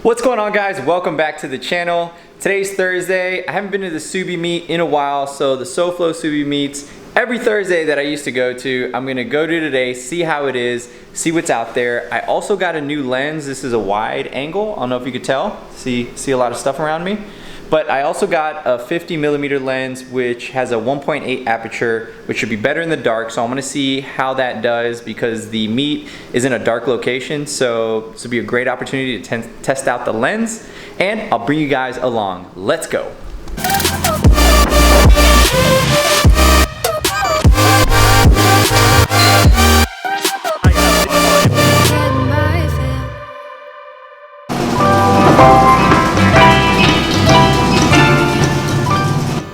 What's going on, guys? Welcome back to the channel. Today's Thursday. I haven't been to the Subie meet in a while, so the SoFlo Subie meets every Thursday that I used to go to, I'm gonna go to today, see how it is, see what's out there. I also got a new lens. This is a wide angle. I don't know if you could tell. See a lot of stuff around me. But I also got a 50mm lens, which has a 1.8 aperture, which should be better in the dark. So I'm gonna see how that does because the meet is in a dark location. So this will be a great opportunity to test out the lens, and I'll bring you guys along. Let's go.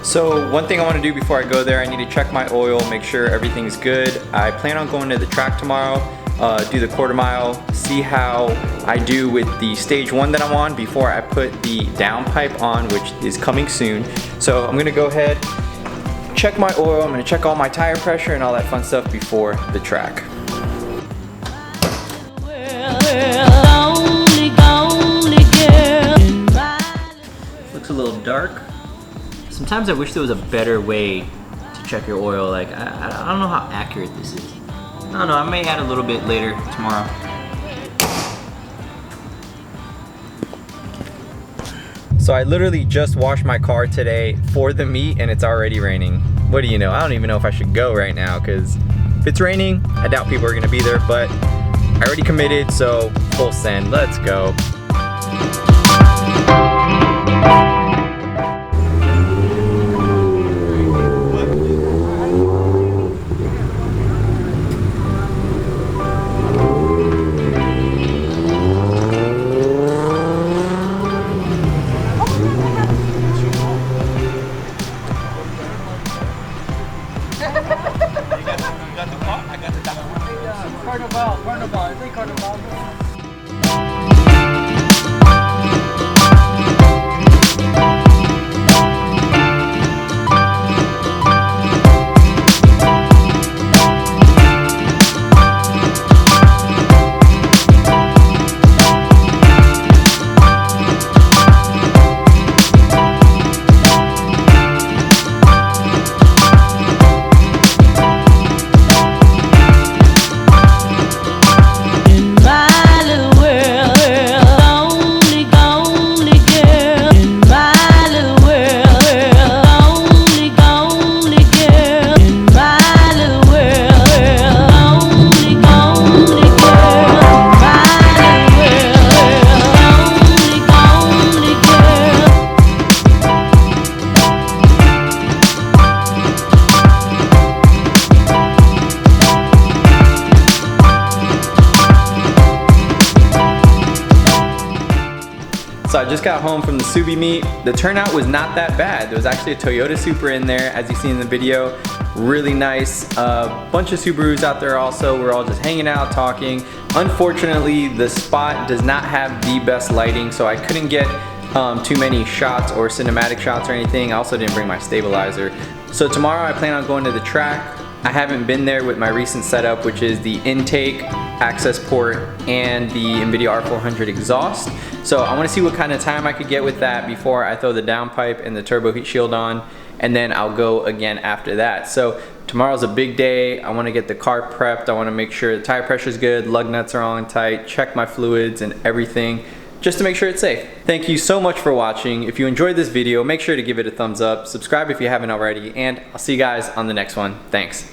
So one thing I want to do before I go there, I need to check my oil, make sure everything's good. I plan on going to the track tomorrow, do the quarter mile, see how I do with the stage 1 that I'm on before I put the downpipe on, which is coming soon. So I'm going to go ahead, check my oil, I'm going to check all my tire pressure and all that fun stuff before the track. Looks a little dark. Sometimes I wish there was a better way to check your oil. Like, I don't know how accurate this is. I don't know, I may add a little bit later tomorrow. So I literally just washed my car today for the meet and it's already raining. What do you know? I don't even know if I should go right now because if it's raining, I doubt people are gonna be there, but I already committed, so full send, let's go. Carnival, I think Carnival. So I just got home from the Subie meet. The turnout was not that bad. There was actually a Toyota Supra in there, as you see in the video. Really nice. Bunch of Subarus out there also. We're all just hanging out, talking. Unfortunately, the spot does not have the best lighting, so I couldn't get too many shots or cinematic shots or anything. I also didn't bring my stabilizer. So tomorrow I plan on going to the track. I haven't been there with my recent setup, which is the Intake, Accessport, and the Invidia R400 exhaust. So I want to see what kind of time I could get with that before I throw the downpipe and the turbo heat shield on, and then I'll go again after that. So tomorrow's a big day. I want to get the car prepped. I want to make sure the tire pressure is good, lug nuts are on tight, check my fluids and everything, just to make sure it's safe. Thank you so much for watching. If you enjoyed this video, make sure to give it a thumbs up, subscribe if you haven't already, and I'll see you guys on the next one. Thanks.